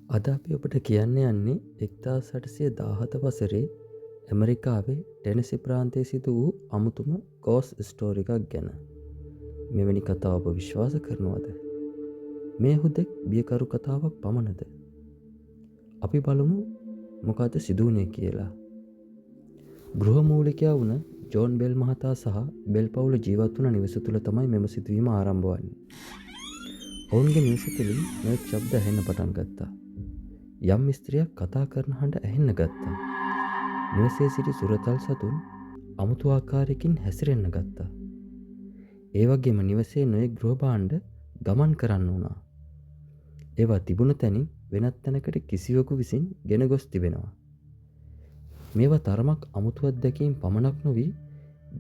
අද අපි ඔබට කියන්න යන්නේ 1817 වසරේ ඇමරිකාවේ ටෙනසි ප්‍රාන්තයේ සිදු වූ අමුතුම ගෝස් ස්ටෝරි එකක් ගැන. මෙවැනි කතාව ඔබ විශ්වාස කරනවද? මේ හුදෙක් බියකරු කතාවක් පමණද? අපි බලමු මොකද සිදු වුණේ කියලා. ගෘහමූලිකයා වුණ ජෝන් බෙල් මහතා සහ බෙල් පවුල ජීවත් වුණ නිවස තුළ තමයි මෙම සිදුවීම ආරම්භ වන්නේ. ඔවුන්ගේ නිවස තුළින් නොයෙක් ශබ්ද ඇහෙන්න පටන් ගත්තා. යම් ස්ත්‍රියක් කතා කරන හඬ ඇහෙන්න ගත්තා. නිවසේ සිටි සුරතල් සතුන් අමුතු ආකාරයකින් හැසිරෙන්න ගත්තා. ඒ වගේම නිවසේ නොයෙක් ගෘහ භාණ්ඩ ගමන් කරන්න වුණා. ඒවා තිබුණ තැනින් වෙනත් තැනකට කිසිවෙකු විසින් ගෙන ගොස් තිබෙනවා. මේවා තරමක් අමුතු අත්දැකීම් පමණක් නොවී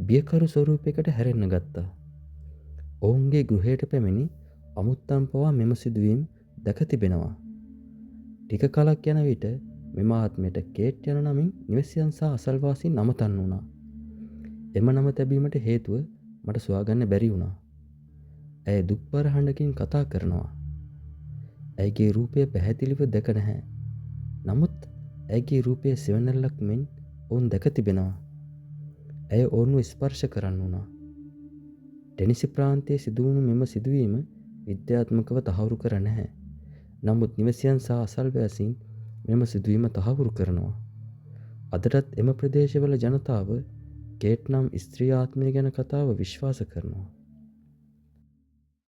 බියකරු ස්වරූපයකට හැරෙන්න ගත්තා. ඔවුන්ගේ ගෘහයට පැමිණි අමුත්තන් පවා මෙම සිදුවීම් දැක තිබෙනවා. ටික කලක් යන විට මෙම ආත්මයට කේට් යන නමින් නිවසියන් සහ අසල්වාසීන් අමතන්න වුණා. එම නම තැබීමට හේතුව මට සොයාගන්න බැරි වුණා. ඇය දුක්බර හඬකින් කතා කරනවා. ඇයගේ රූපය පැහැදිලිව දැක නැහැ. නමුත් ඇයගේ රූපය සෙවණැල්ලක් මෙන් ඔවුන් දැක තිබෙනවා. ඇය ඔවුන්ව ස්පර්ශ කරන්න වුණා. ටෙනසි ප්‍රාන්තයේ සිදුවුණු මෙම සිදුවීම විද්‍යාත්මකව තහවුරු කර නැහැ. නමුත් නිවසියන් සහ අසල්වැසියන් මෙම සිදුවීම තහවුරු කරනවා. අදටත් එම ප්‍රදේශවල ජනතාව කේට් නම් ස්ත්‍රී ආත්මය ගැන කතාව විශ්වාස කරනවා.